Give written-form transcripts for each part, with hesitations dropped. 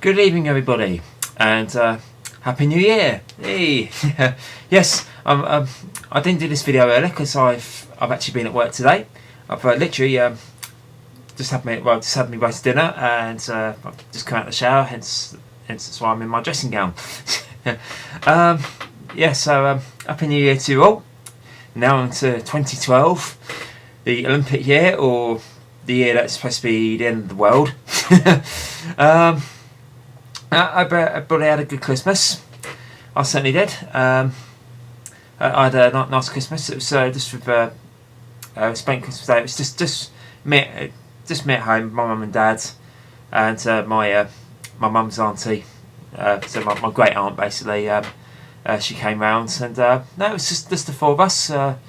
Good evening, everybody, and Happy New Year! Hey, yes, I didn't do this video earlier because I've actually been at work today. I've literally just had me roast dinner, and I've just come out of the shower. Hence that's why I'm in my dressing gown. Happy New Year to you all. Now on to 2012, the Olympic year, or the year that's supposed to be the end of the world. I probably had a good Christmas. I certainly did. I had a nice Christmas. It was just with spent Christmas Day. It was just me at home. My mum and dad, and my mum's auntie. So my great aunt basically. She came round, and no, it was just the four of us. Had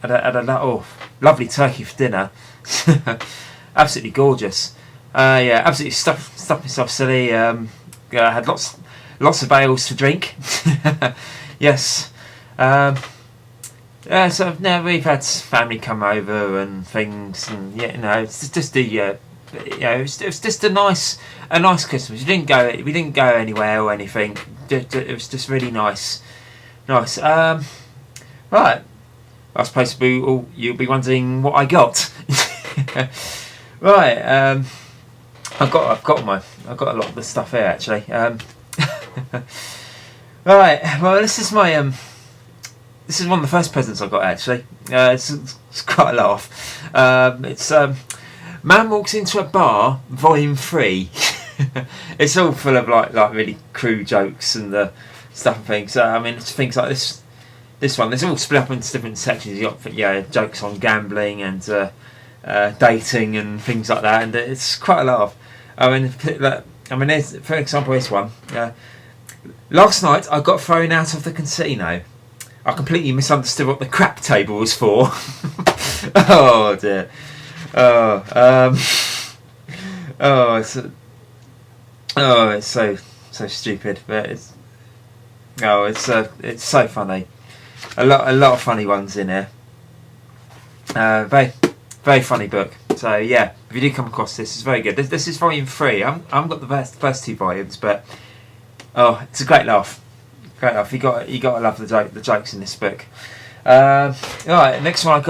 a lovely turkey for dinner. Absolutely gorgeous. Absolutely stuffed myself silly. I had lots of ales to drink. Yes. So now we've had family come over and things, and it's just it was just a nice Christmas. We didn't go anywhere or anything. It was just really nice. Right. I suppose you'll be wondering what I got. Right. I've got a lot of the stuff here actually. Right. Well, this is one of the first presents I got actually. It's quite a laugh. It's Man Walks Into a Bar, Volume 3. It's all full of like really crude jokes and stuff and things. It's things like this. This one, it's all split up into different sections. You got jokes on gambling and dating and things like that, and it's quite a laugh. For example, this one. Last night I got thrown out of the casino. I completely misunderstood what the crap table was for. Oh dear. It's so stupid, but it's so funny. A lot of funny ones in here. Very very funny book. So yeah, if you do come across this, it's very good. This is volume 3. I haven't got the first 2 volumes, but it's a great laugh. Great laugh. You got to love the jokes in this book. Right, next one I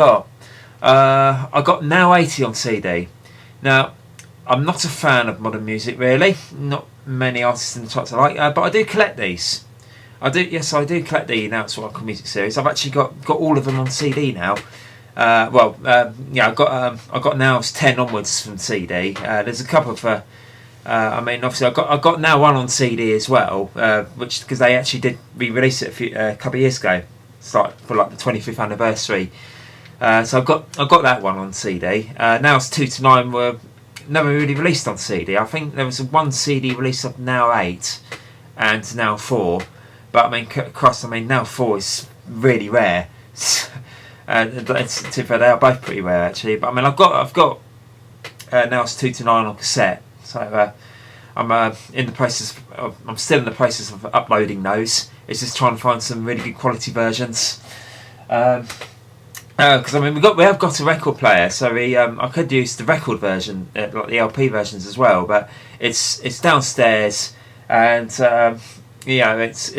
got Now 80 on CD. Now, I'm not a fan of modern music really. Not many artists in the charts I like, but I do collect these. I do collect the Now It's What I Call Music series. I've actually got all of them on CD now. I've got Now It's 10 onwards from CD. There's a couple of obviously I got Now 1 on CD as well, which because they actually did re-release it a couple of years ago. It's like for the 25th anniversary. So I've got that one on CD. Now It's 2 to 9 were never really released on CD. I think there was one CD release of Now 8 and Now 4, but Now 4 is really rare. They are both pretty rare actually. But I've got Now It's 2 to 9 on cassette. So I'm still in the process of uploading those. It's just trying to find some really good quality versions. Because we have got a record player, so I could use the record version, like the LP versions as well. But it's downstairs, and it's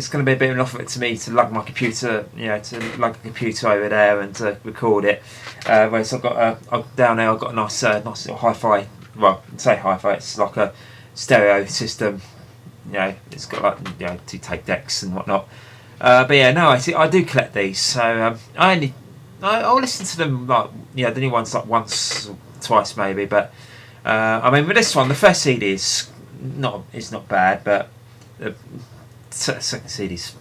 going to be a bit of an effort to me to lug my computer, to lug a computer over there and to record it. Whereas I've got down there, I've got a nice little hi-fi. Well, say hi-fi. It's like a stereo system. It's got like 2 tape decks and whatnot. I do collect these. So I'll listen to them the new ones like once or twice maybe. But with this one, the first CD is not bad, but the second CD's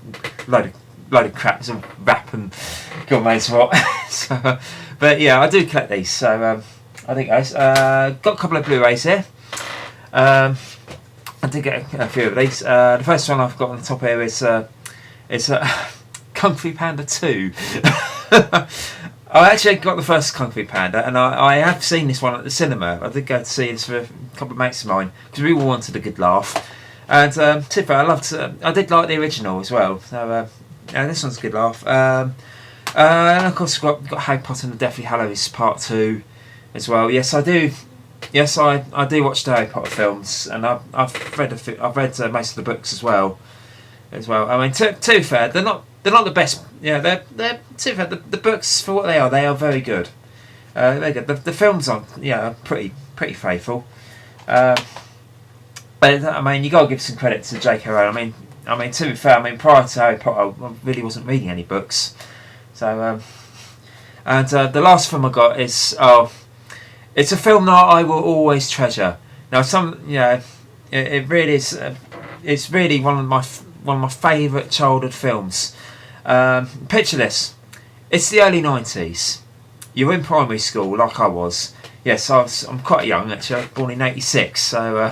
load of crap. It's all rap and God knows what. I do collect these. So I think got a couple of Blu-rays here. I did get a few of these. The first one I've got on the top here is Kung Fu Panda 2. I actually got the first Kung Fu Panda, and I have seen this one at the cinema. I did go to see this with a couple of mates of mine because we all wanted a good laugh. And I did like the original as well. So this one's a good laugh. And of course we've got Harry Potter and the Deathly Hallows Part 2 as well. Yes, I do yes, I do watch the Harry Potter films, and I've read most of the books as well. I mean, to be fair, they're not the best. Yeah, they're to be fair, the books for what they are very good. They're good. The films are pretty faithful. But I mean, you got to give some credit to J.K. Rowling. I mean, to be fair, I mean, prior to Harry Potter, I really wasn't reading any books. So, and the last film I got is it's a film that I will always treasure. Now, it really is. It's really one of my favourite childhood films. Picture this: it's the early 90s. You're in primary school, like I was. Yes, I'm quite young actually. I was born in '86, so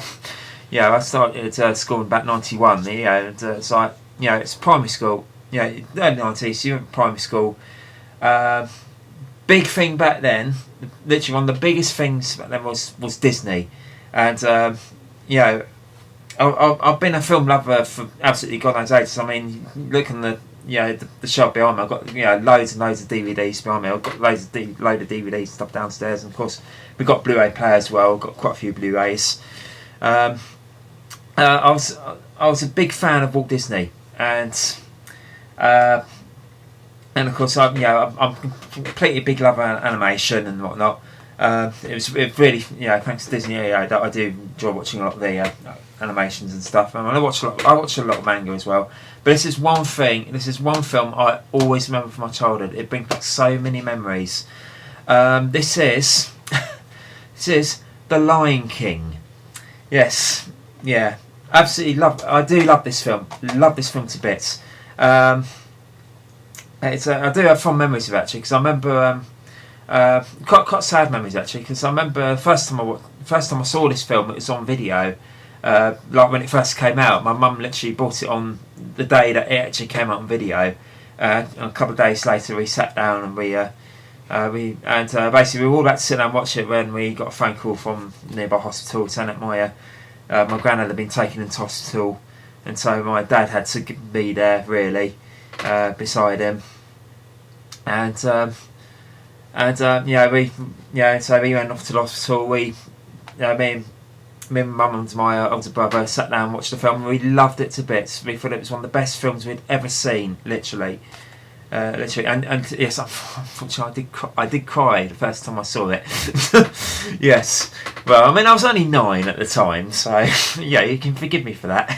I started school in about '91. And it's like it's primary school. Early '90s. You're in primary school. Big thing back then. Literally one of the biggest things back then was Disney, and I've been a film lover for absolutely God knows ages. I mean, look on the shelf behind me. I've got loads and loads of DVDs behind me. I've got load of DVDs stuff downstairs, and of course we've got Blu-ray players as well. I've got quite a few Blu-rays. I was a big fan of Walt Disney, and of course I'm a completely big lover of animation and whatnot. It really thanks to Disney that I do enjoy watching a lot of the animations and stuff. I mean, I watch a lot of manga as well. But this is one film I always remember from my childhood. It brings back so many memories. This is The Lion King. Yes, yeah, absolutely I do love this film. Love this film to bits. I do have fond memories of it actually, because I remember quite sad memories actually, because I remember first time I saw this film, it was on video. Like when it first came out, my mum literally bought it on the day that it actually came out on video. And a couple of days later, we sat down and basically we were all about to sit down and watch it when we got a phone call from nearby hospital saying that my granddad had been taken into hospital, and so my dad had to be there really beside him, so we went off to the hospital. Me and my mum and my older brother sat down and watched the film, and we loved it to bits. We thought it was one of the best films we'd ever seen, literally. And yes, unfortunately I did cry the first time I saw it. Yes, well, I mean, I was only 9 at the time, so yeah, you can forgive me for that.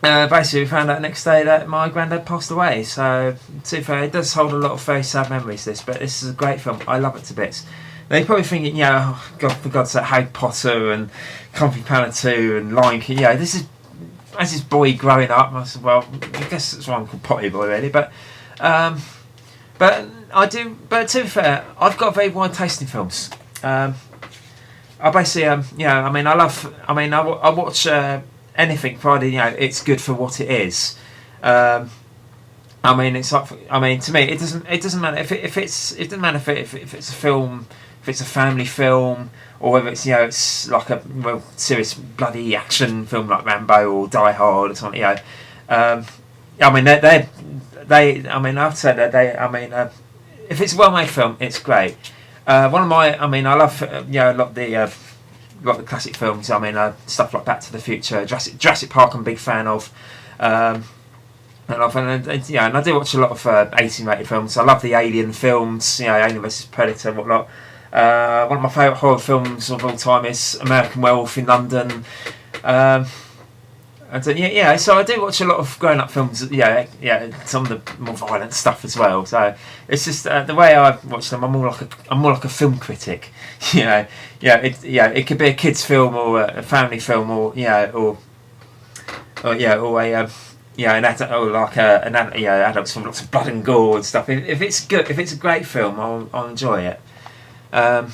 Basically we found out the next day that my granddad passed away, so to be fair, it does hold a lot of very sad memories, but this is a great film. I love it to bits. They're probably thinking, God, for God's sake, Harry Potter and Kung Fu Panda 2 and Lion King. This is as this boy growing up. I said, well, I guess that's why I'm called Potty Boy, really. But I do. But to be fair, I've got a very wide taste in films. I basically, I watch anything provided it's good for what it is. To me, it doesn't matter if it's a film. If it's a family film, or whether it's it's like a serious bloody action film like Rambo or Die Hard or something. I've said that if it's a well-made film, it's great. I love a lot of the classic films. Stuff like Back to the Future, Jurassic Park. I'm a big fan of. And I do watch a lot of 18-rated films. I love the Alien films, Alien vs Predator and whatnot. One of my favourite horror films of all time is American Werewolf in London. So I do watch a lot of grown-up films. Some of the more violent stuff as well. So it's just the way I watch them. I'm more like a film critic. It could be a kids' film or a family film or an adults film, lots of blood and gore and stuff. If it's good, if it's a great film, I'll enjoy it. So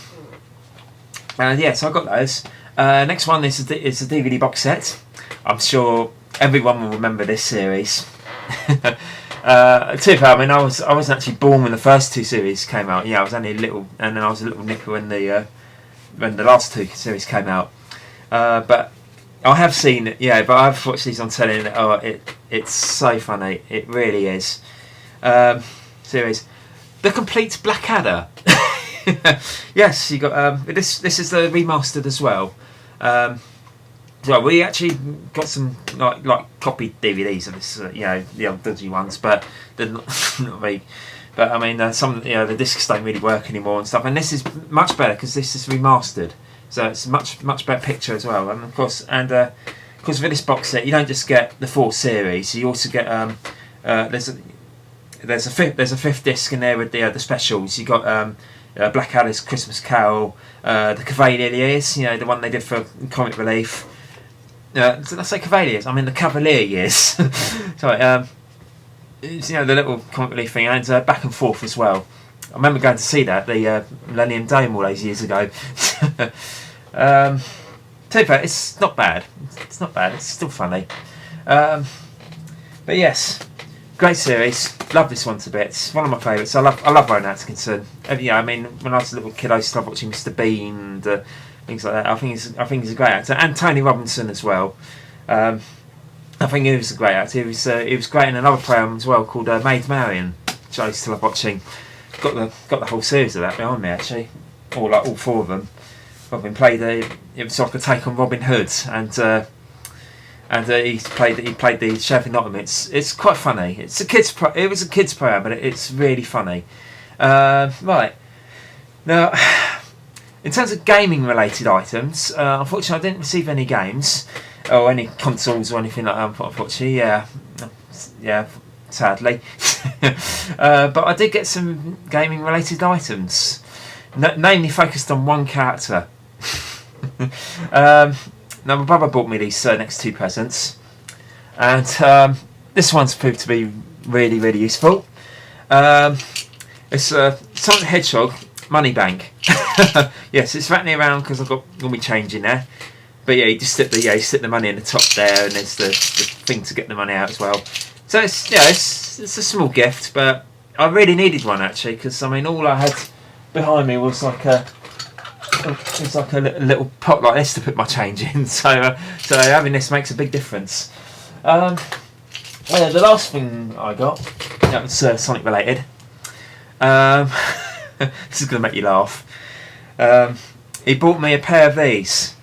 I got those. Next one is a DVD box set. I'm sure everyone will remember this series. To be fair, I wasn't actually born when the first 2 series came out. I was only a little, and then I was a little nipper when the last 2 series came out. But I have seen it, but I've watched these on telly, and it's so funny. It really is. Series, The Complete Blackadder. Yes, you got this. This is the remastered as well. So we actually got some like copied DVDs of this, the old dodgy ones, but they're not, not very. But I mean, some the discs don't really work anymore and stuff. And this is much better because this is remastered, so it's much better picture as well. And of course, for this box set, you don't just get the 4 series. You also get there's a fifth disc in there with the specials. You got Blackadder's Christmas Carol, the Cavalier Years, the one they did for Comic Relief. Did I say Cavaliers? I mean the Cavalier Years. Sorry. It's, the little Comic Relief thing, and Back and Forth as well. I remember going to see that the Millennium Dome all those years ago. To be fair, it's not bad. It's not bad. It's still funny. But yes, great series. Love this one to bits. One of my favourites. I love Rowan Atkinson. I mean, when I was a little kid, I used to love watching Mr. Bean and things like that. I think he's a great actor, and Tony Robinson as well. I think he was a great actor. He was great in another program as well called Maid Marian, which I used to love watching. Got the whole series of that behind me actually, all 4 of them. Robin played it was like a take on Robin Hood, and he played the Sheriff of Nottingham. It's quite funny. It was a kids program, but it's really funny. Right now, in terms of gaming related items, unfortunately I didn't receive any games or any consoles or anything like that. Unfortunately, yeah, sadly. But I did get some gaming related items, namely focused on one character. Now my brother bought me these next 2 presents, and this one's proved to be really useful. It's Sonic the Hedgehog Money Bank. Yes, it's rattling around because I've got all my change in there. But yeah, you just stick the money in the top there, and there's the thing to get the money out as well. So it's a small gift, but I really needed one actually, because I mean all I had behind me was like a little pot like this to put my change in. So having this makes a big difference. The last thing I got, that was Sonic related. This is going to make you laugh. He bought me a pair of these.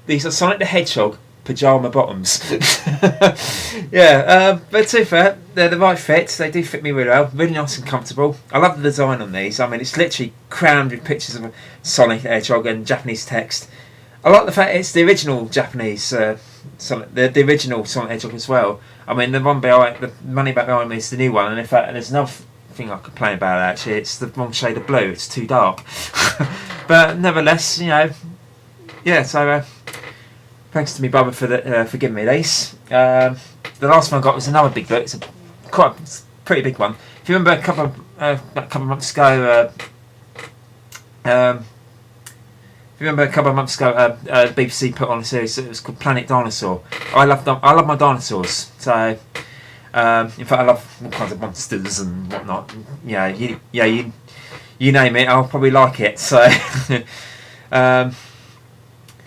These are Sonic the Hedgehog pyjama bottoms. Yeah, but to be fair, they're the right fit. They do fit me really well. Really nice and comfortable. I love the design on these. I mean, it's literally crammed with pictures of Sonic the Hedgehog and Japanese text. I like the fact it's the original Japanese Sonic, the original Sonic the Hedgehog as well. I mean, the one behind, the money back behind me is the new one, and in fact, there's another thing I complain about actually. It's the wrong shade of blue. It's too dark. But nevertheless, yeah. So thanks to my brother for giving me these. The last one I got was another big book. It's a pretty big one. If you remember a couple of months ago. If you remember a couple of months ago, BBC put on a series. It was called Planet Dinosaur. I love my dinosaurs. So, in fact, I love all kinds of monsters and whatnot. You name it, I'll probably like it. So,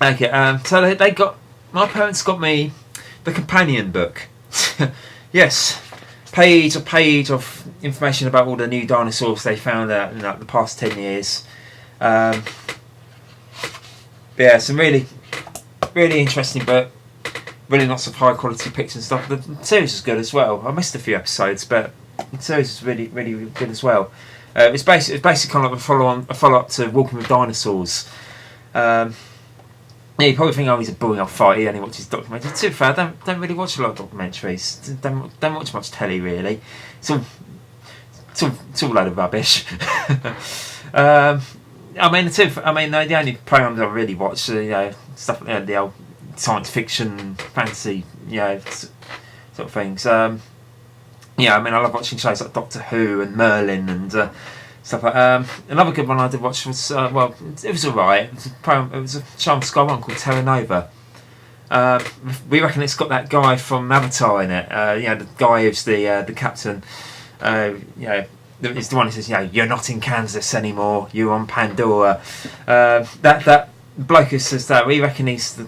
okay. So my parents got me the companion book. Yes, page of information about all the new dinosaurs they found out in the past 10 years. Yeah, some really interesting book. Really lots of high quality pictures and stuff. The series is good as well. I missed a few episodes, but the series is really good as well. It's basically kind of a follow up to Walking with Dinosaurs. Yeah, you probably think he's a boring old fight. He only watches documentaries. To be fair, I don't really watch a lot of documentaries. Don't watch much telly really. It's all a load of rubbish. The only programs I really watch, stuff like the old science fiction, fantasy, sort of things. I love watching shows like Doctor Who and Merlin and stuff like. Another good one I did watch was it was alright. It was a show on Sky One called Terra Nova. We reckon it's got that guy from Avatar in it. The guy who's the captain. It's the one who says, you're not in Kansas anymore, you're on Pandora. That bloke who says that, we reckon he's the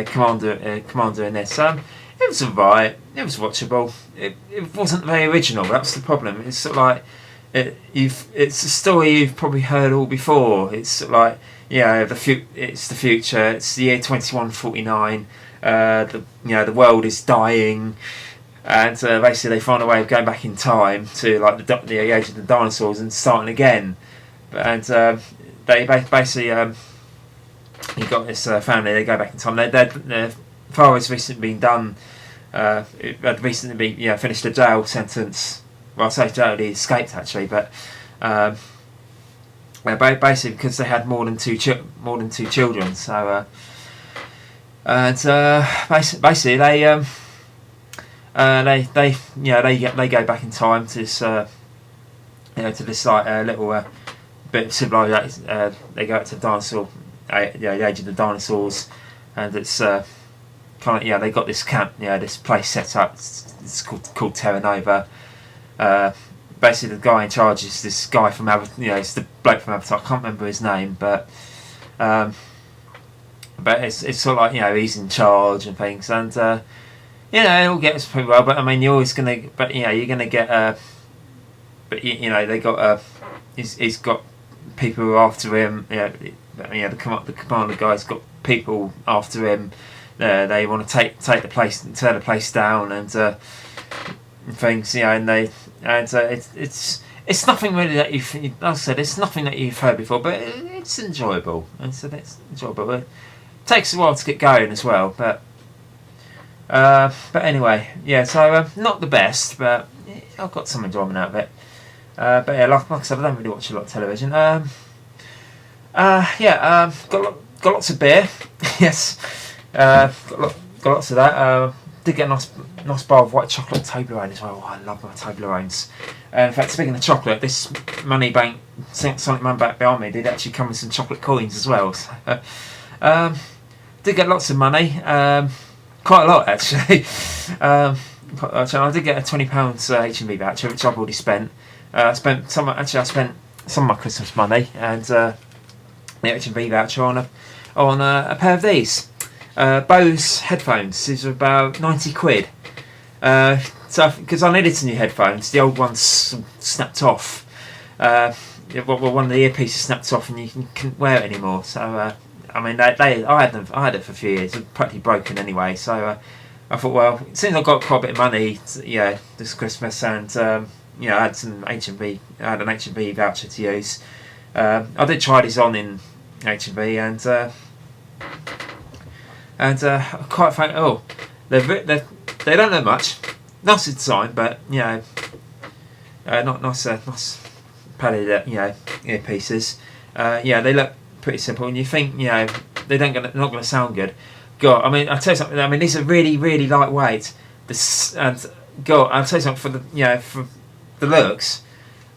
commander in this. It was alright, it was watchable. It wasn't very original, that's the problem. It's sort of like, it's a story you've probably heard all before. It's like, it's the future. It's the year 2149. The world is dying, and basically they find a way of going back in time to like the age of the dinosaurs and starting again. And they basically you got this family. They go back in time. Their father has recently been done. Had recently been finished a jail sentence. Well, I say jail, he escaped actually, but basically because they had more than two children. So basically they go back in time to this to this like little bit of civilization. They go up to the dinosaur, the age of the dinosaurs, and it's kind of they got this camp, this place set up. It's called Terra Nova. Basically, the guy in charge is this guy from Avatar. It's the bloke from Avatar. I can't remember his name, but it's sort of like he's in charge and things, and it all gets pretty well. But I mean, you're always gonna, you're gonna get they got he's got people who are after him. The commander guy's got people after him. They want to take the place, tear the place down, and things. It's nothing really that you've. Like I said, it's nothing that you've heard before, but it's enjoyable, and so it's enjoyable. It takes a while to get going as well, but anyway, So not the best, but I've got some enjoyment out of it. But like I said, I don't really watch a lot of television. Got lots of beer. Yes, got lots of that. Did get a nice bar of white chocolate Toblerone as well. Oh, I love my Toblerones. In fact, speaking of chocolate, this money bank, Sonic Man back behind me, did actually come with some chocolate coins as well. So, did get lots of money, quite a lot actually. I did get a £20 HMV voucher, which I've already spent. I spent some of my Christmas money and the HMV voucher on a pair of these. Bose headphones. These are about 90 quid. So because I needed some new headphones, the old ones snapped off. One of the earpieces snapped off, and you couldn't wear it anymore. So I had it for a few years. It was practically broken anyway. So I thought, well, since I got quite a bit of money, this Christmas, and I had some HMV. I had an HMV voucher to use. I did try these on in HMV, and quite frankly, they don't know much. Nice design, but not nice padded earpieces. They look pretty simple, and you think they're not going to sound good. God, I mean, I'll tell you something. I mean, these are really, really lightweight. And God, I'll tell you something for the looks.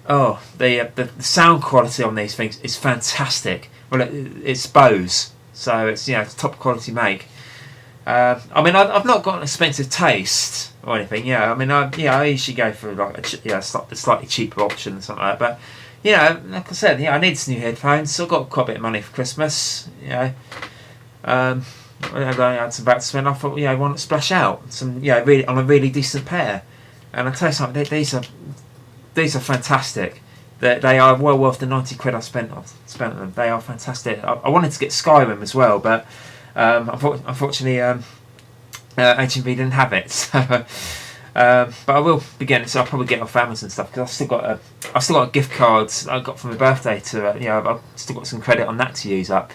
Oh, the sound quality on these things is fantastic. Well, it's Bose, so it's it's top quality make. I mean, I've not got an expensive taste or anything. I usually go for like a slightly cheaper option or something like that. But like I said, I need some new headphones. So I got quite a bit of money for Christmas. I had some back to spend. I thought, why not splash out some, really on a really decent pair. And I tell you something, these are fantastic. They are well worth the 90 quid I spent on them. They are fantastic. I wanted to get Skyrim as well, but unfortunately, HMV didn't have it. So, but I will be getting it. So I'll probably get it off Amazon stuff, because I've still got a gift card I got for my birthday to. I've still got some credit on that to use up.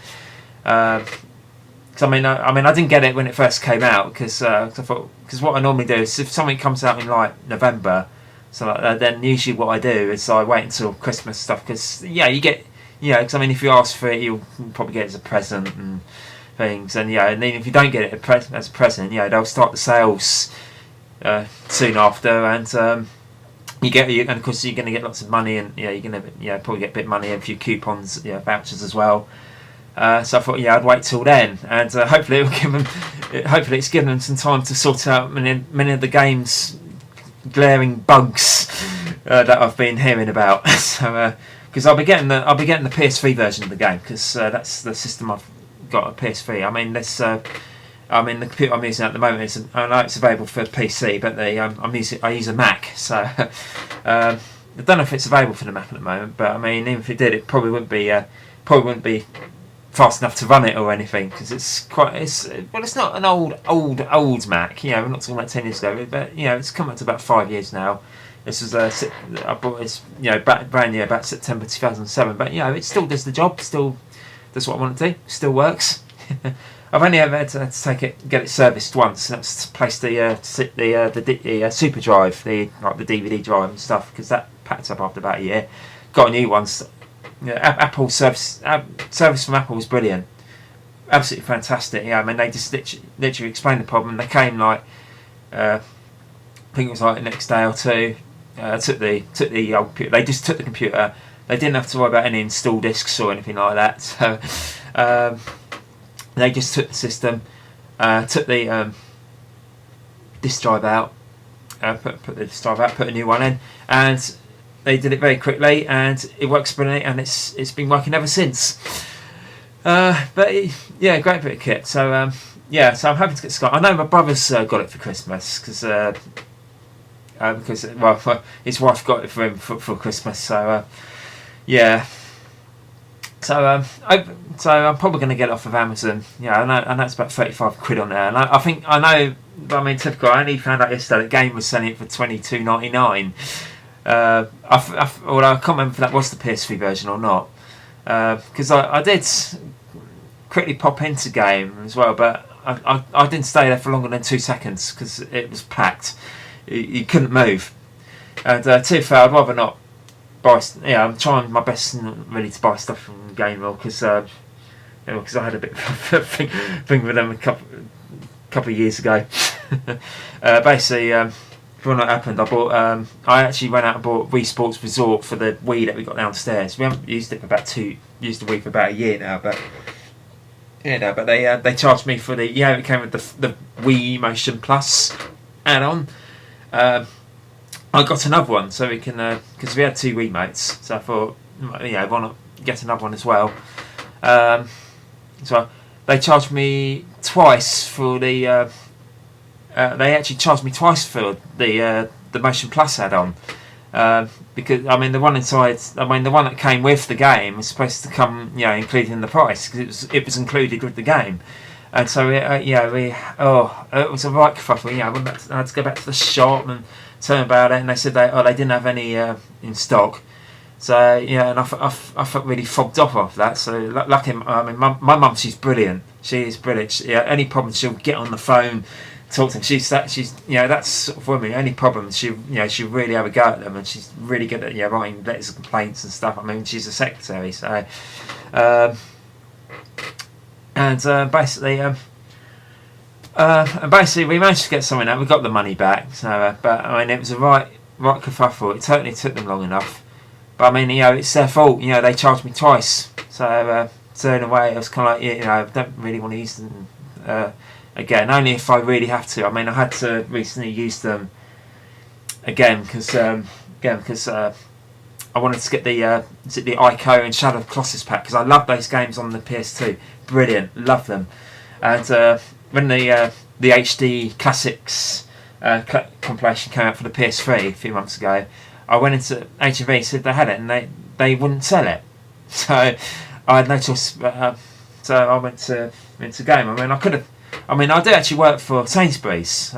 Because I didn't get it when it first came out, because what I normally do is if something comes out in like November. So then usually what I do is I wait until Christmas stuff, because you get because if you ask for it, you'll probably get it as a present and things, and and then if you don't get it as a present, they'll start the sales soon after, and and of course you're going to get lots of money, and you're going to probably get a bit of money and a few coupons, vouchers as well. So I thought I'd wait till then, and hopefully it's given them some time to sort out many of the game's glaring bugs that I've been hearing about. So because I'll be getting the PS3 version of the game, because that's the system I've got, a PS3. The computer I'm using at the moment I know it's available for PC, but I use a Mac, so I don't know if it's available for the Mac at the moment, but I mean, even if it did, it probably wouldn't be fast enough to run it or anything, because it's not an old Mac. You know, we're not talking about 10 years ago, but you know, it's come up to about 5 years now. This was I bought this, you know, brand new about September 2007, but you know, it still does the job, still does what I want it to do, still works. I've only ever had to get it serviced once. That's to place the super drive, the DVD drive and stuff, because that packed up after about a year. Got a new one. Yeah, Apple service from Apple was brilliant, absolutely fantastic. Yeah, I mean, they just literally explained the problem. They came like I think it was like the next day or two. Took the old computer. They just took the computer. They didn't have to worry about any install discs or anything like that. So they just took the system, took the disk drive out, put the disk drive out, put a new one in, and they did it very quickly, and it works brilliantly, and it's been working ever since. But yeah, great bit of kit. So yeah, so I'm hoping to get Sky. I know my brother's got it for Christmas because his wife got it for him for Christmas. So yeah. So I'm probably going to get it off of Amazon. Yeah, I know it's about 35 quid on there, and I mean, typical. I only found out yesterday that Game was selling it for £22.99. Although I can't remember if that was the PS3 version or not, because I did quickly pop into Game as well, but I didn't stay there for longer than 2 seconds because it was packed. You couldn't move, and to be fair, I'd rather not buy. Yeah, I'm trying my best not really to buy stuff from Game because I had a bit of a thing with them a couple of years ago. Basically, before that happened, I actually went out and bought Wii Sports Resort for the Wii that we got downstairs. We haven't used it for used the Wii for about a year now, but they charged me for it came with the Wii Motion Plus add-on. I got another one so we can because we had 2 Wii mates, so I thought why not get another one as well. So they charged me twice for the. They actually charged me twice for the Motion Plus add-on, because I mean the one that came with the game was supposed to come included in the price because it was included with the game, and so it was a right kerfuffle. I had to go back to the shop and tell them about it, and they said they didn't have any in stock. So and I felt really fobbed off that. So lucky, I mean my mum, she's brilliant. She is brilliant. Any problems, she'll get on the phone, talk to them. She's that's sort of woman. Any problems, she really have a go at them, and she's really good at writing letters of complaints and stuff. I mean, she's a secretary, so basically we managed to get something out. We got the money back. So but I mean it was a right kerfuffle. It totally took them long enough. But I mean it's their fault. They charged me twice. So in a way it was kind of like I don't really want to use them again, only if I really have to. I mean, I had to recently use them again because I wanted to get the Ico and Shadow of Colossus pack because I love those games on the PS2. Brilliant, love them. And when the HD Classics compilation came out for the PS3 a few months ago, I went into HMV, said they had it, and they wouldn't sell it. So I had no choice. So I went to Game. I mean, I could have. I mean, I do actually work for Sainsbury's.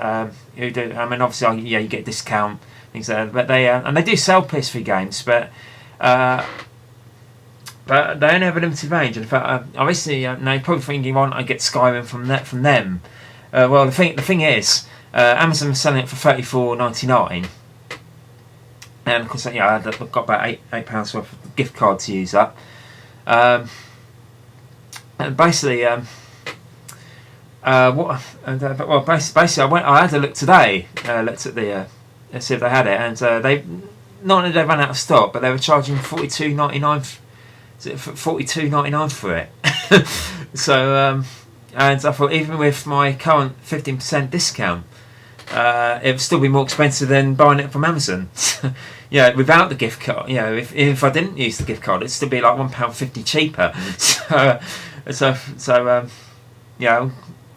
Who do? I mean, obviously, you get a discount things like that. But they do sell PS3 games, but they only have a limited range. And in fact, obviously, now you're probably thinking, why don't I get Skyrim from them? Well, the thing is, Amazon was selling it for $34.99, and of course, I got about £8 worth of gift card to use up. And basically, basically, I had a look today. Looked at see if they had it, and they not only they ran out of stock, but they were charging $42.99 for it. So, and I thought even with my current 15% discount, it would still be more expensive than buying it from Amazon. Without the gift card. If I didn't use the gift card, it'd still be like £1.50 cheaper. So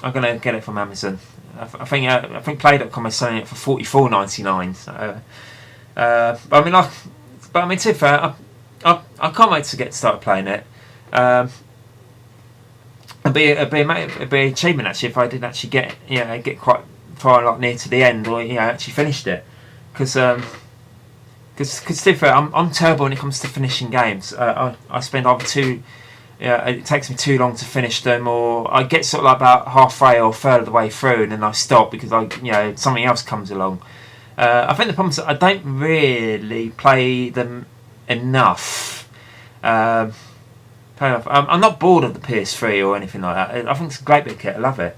I'm gonna get it from Amazon. I think Play.com is selling it for $44.99. So, I mean, But I mean, to be fair, I can't wait to get started playing it. It'd be an achievement actually if I did actually get quite far, like near to the end, or actually finished it. Because to be fair, I'm terrible when it comes to finishing games. I spend either too. It takes me too long to finish them, or I get sort of like about halfway or a third of the way through, and then I stop because something else comes along. I think the problem is that I don't really play them enough. I'm not bored of the PS3 or anything like that. I think it's a great bit of kit. I love it.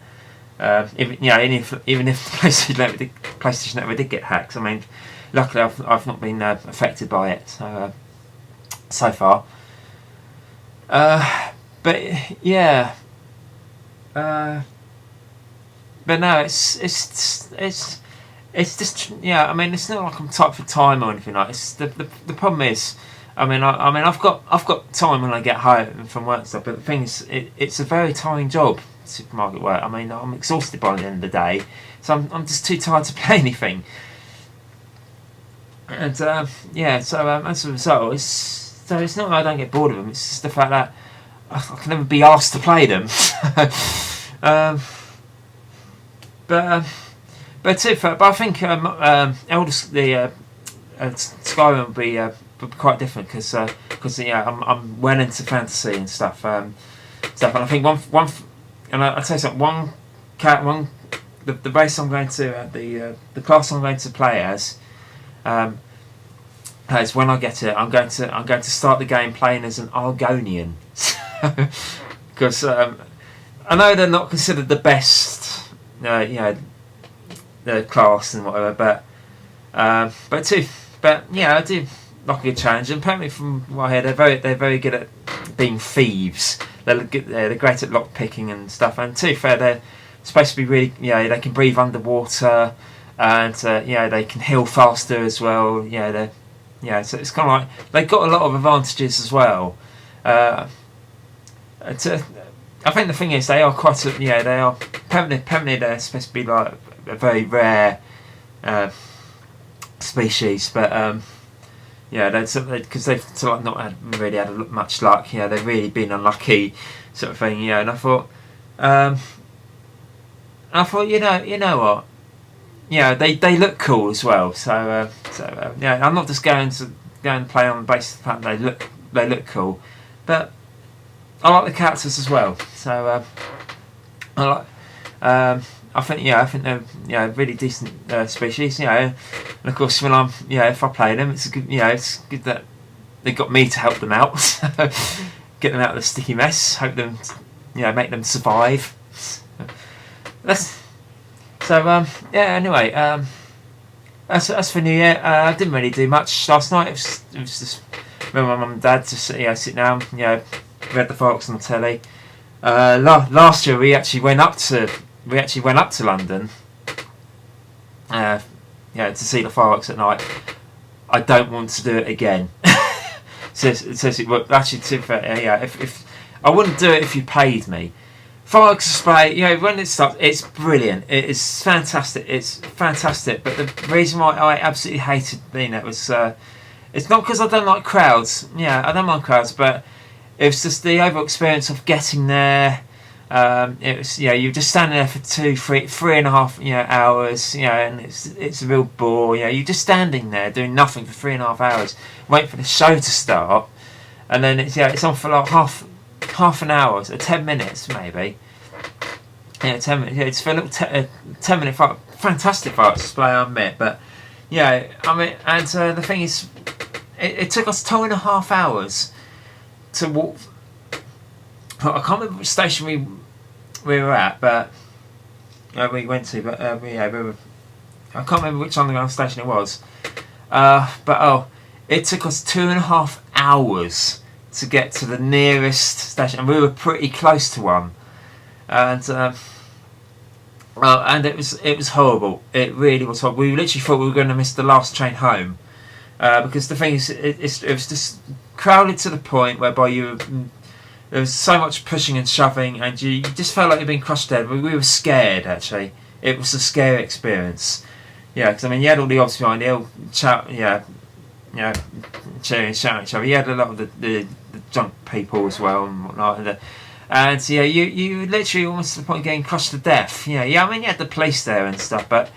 Even if the PlayStation Network did get hacked, I mean, luckily I've not been affected by it so far. But yeah, but no, it's just I mean, it's not like I'm tight for time or anything like. It's the problem is, I mean I've got time when I get home from work and stuff. But the thing is, it's a very tiring job, supermarket work. I mean, I'm exhausted by the end of the day, so I'm just too tired to play anything. And so as a result, it's not that I don't get bored of them. It's just the fact that I can never be asked to play them. But I think Skyrim would be quite different because I'm well into fantasy and stuff. And I think one and I'll tell you something. The race I'm going to the class I'm going to play as. As when I get it, I'm going to start the game playing as an Argonian, because I know they're not considered the best, the class and whatever, but I do like a good challenge. And apparently, from what I hear, they're very good at being thieves. They're great at lock picking and stuff. And to be fair, they're supposed to be really, they can breathe underwater, and they can heal faster as well. So it's kind of like they've got a lot of advantages as well. I think the thing is they are they are permanently they're supposed to be like a very rare species, but because they've sort of not really had much luck. They've really been unlucky, sort of thing. And I thought, you know what. They look cool as well. So I'm not just going to go and play on the basis of the fact they look cool, but I like the characters as well. So I think they're really decent species. And of course when I'm if I play them, it's good. It's good that they got me to help them out, get them out of the sticky mess. Hope them, make them survive. Anyway, as for New Year, I didn't really do much last night. It was just with my mum and dad to sit down, read the fireworks on the telly. Last year we actually went up to London, to see the fireworks at night. I don't want to do it again. If I wouldn't do it if you paid me. Fireworks display, when it starts, it's brilliant. It is fantastic. It's fantastic. But the reason why I absolutely hated being there was, it's not because I don't like crowds. I don't mind crowds, but it was just the overall experience of getting there. It was, you're just standing there for 3.5 hours, and it's a real bore. You're just standing there doing nothing for 3.5 hours, waiting for the show to start, and then it's on for like half an hour, so 10 minutes maybe. 10 minutes. It's for a little 10-minute fantastic fireworks display, I admit. But the thing is, it took us 2.5 hours to walk. I can't remember which station we were at, but we went to. But we were. I can't remember which underground station it was. It took us 2.5 hours to get to the nearest station, and we were pretty close to one, and it was horrible. It really was horrible. We literally thought we were going to miss the last train home, because the thing is, it was just crowded to the point whereby there was so much pushing and shoving, and you just felt like you're being crushed dead. We were scared, actually. It was a scary experience. Because you had all the odds behind it, you know, cheering, shouting each other. You had a lot of the drunk people as well and whatnot. And yeah, you literally almost to the point of getting crushed to death. You know, yeah, I mean, you had the police there and stuff, but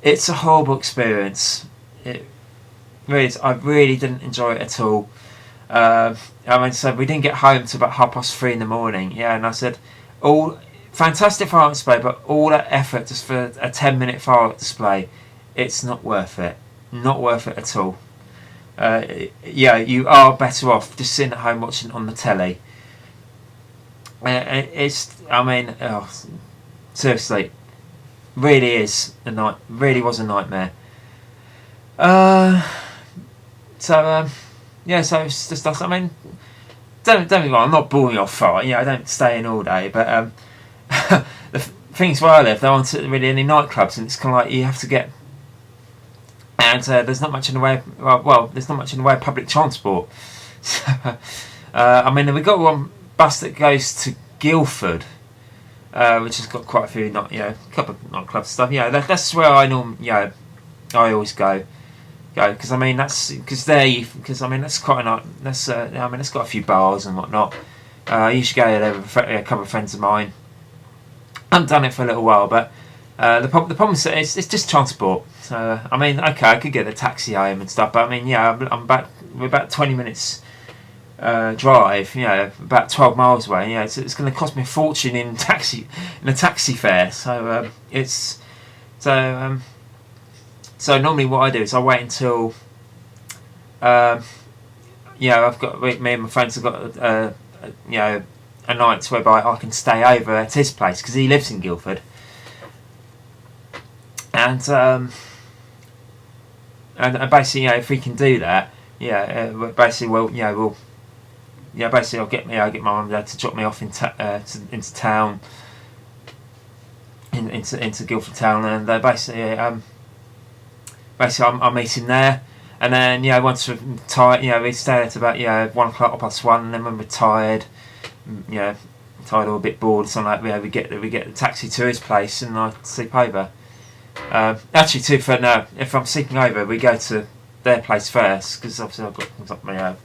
it's a horrible experience. It really is. I really didn't enjoy it at all. I mean, so we didn't get home till about 3:30 in the morning. Yeah, and I said, all fantastic fireworks display, but all that effort just for a 10-minute fireworks display, it's not worth it. Not worth it at all. Yeah, you are better off just sitting at home watching it on the telly. It's, I mean, seriously, really is really was a nightmare. Yeah, so it's just us. I mean, don't get me wrong, I'm not boring you off for it. You know, I don't stay in all day, but the things where I live, there aren't really any nightclubs, and it's kind of like you have to get. And there's not much in the way. There's not much in the way of public transport. So, I mean, we've got one bus that goes to Guildford, which has got quite a few, a couple of nightclubs and stuff. Yeah, that's where I I always go because I mean that's that's quite a night. I mean, it's got a few bars and whatnot. I usually go there with a couple of friends of mine. I haven't done it for a little while, but the problem is that it's just transport. So I mean, okay, I could get a taxi home and stuff, but I mean, yeah, we're about 20 minutes drive. You know, about 12 miles away. Yeah, it's going to cost me a fortune in a taxi fare. So so normally what I do is I wait until I've got me and my friends have got a night whereby I can stay over at his place because he lives in Guildford, and basically, if we can do that, basically, basically, I'll get my mum and dad to drop me off into town, into Guildford town, and basically, I'll meet him there. And then, once we're tired, we stay there to about 1 o'clock, 1:30, and then when we're tired, tired or a bit bored, something like we get the taxi to his place, and I sleep over. Actually, if I'm sleeping over, we go to their place first because obviously I've got my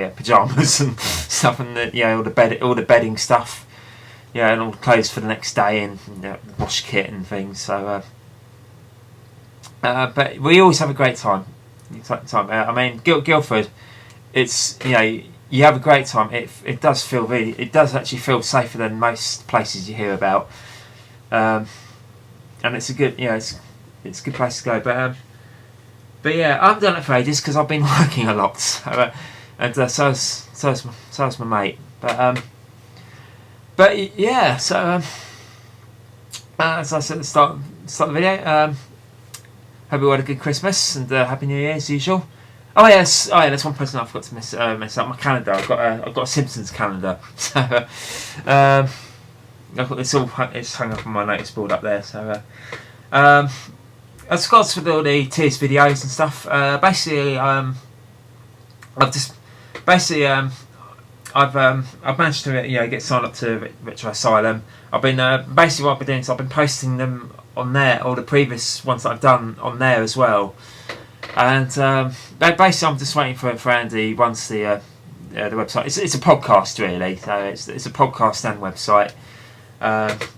pajamas and stuff, and all the bedding stuff, and all the clothes for the next day, and wash kit and things. So, but we always have a great time. I mean, Guildford, it's you have a great time. It does actually feel safer than most places you hear about, and it's a good it's a good place to go. But yeah, I haven't done it for ages because I've been working a lot, so is my mate. But yeah, so as I said at the start of the video, hope you had a good Christmas and Happy New Year as usual. Oh yes, there's one person I forgot to mess up, my calendar. I've got a Simpsons calendar. So it's hung up on my notice board up there. So as regards for all the Tears videos and stuff, I've managed to get signed up to Retro Asylum. I've been basically what I've been doing is I've been posting them on there, all the previous ones that I've done on there as well. And basically, I'm just waiting for Andy once the website. It's a podcast really, so it's a podcast and website.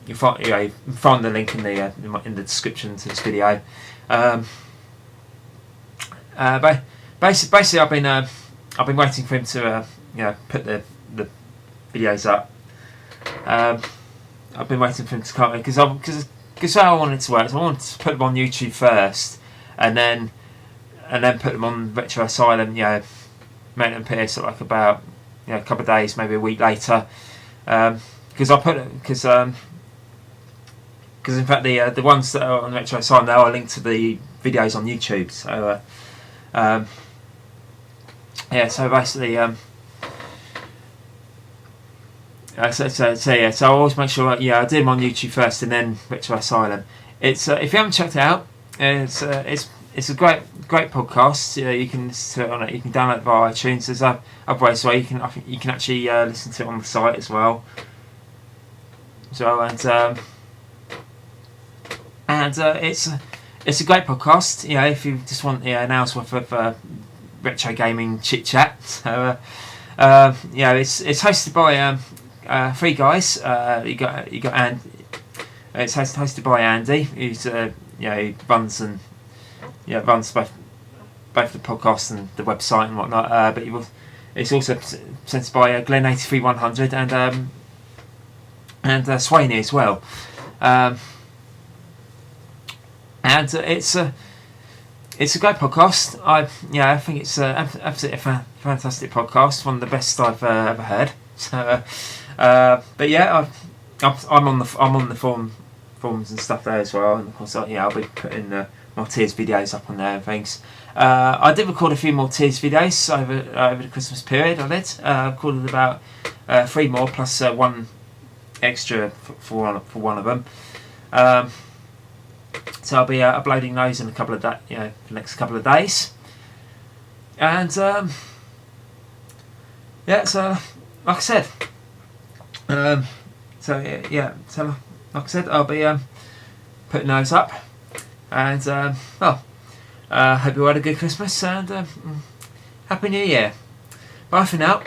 You find the link in the description to this video. But basically, I've been waiting for him to put the videos up. I've been waiting for him to come because how I wanted to work. So I wanted to put them on YouTube first, and then put them on Retro Asylum. Make them appear sort of like about a couple of days, maybe a week later. Because in fact the ones that are on Retro Asylum now are linked to the videos on YouTube. So so basically so I always make sure I do them on YouTube first and then Retro Asylum. It's if you haven't checked it out, it's a great podcast. You can listen to it on it. You can download it via iTunes. There's other ways where you can actually listen to it on the site as well. So it's it's a great podcast. You know, if you just want an hour's worth of retro gaming chit chat. So it's hosted by three guys. You got it's hosted by Andy, who's he runs both the podcast and the website and whatnot. But it's also presented by Glenn 83100 and Swaney as well. And it's a great podcast. I think it's absolutely a fantastic podcast. One of the best I've ever heard. So, but yeah, I'm on the forums and stuff there as well. And of course, I'll be putting more Tears videos up on there and things. I did record a few more Tears videos over the Christmas period. I did. I recorded about 3 more plus one extra for one of them. So I'll be uploading those in the next couple of days. And so like I said, like I said, I'll be putting those up. And hope you all had a good Christmas and Happy New Year. Bye for now.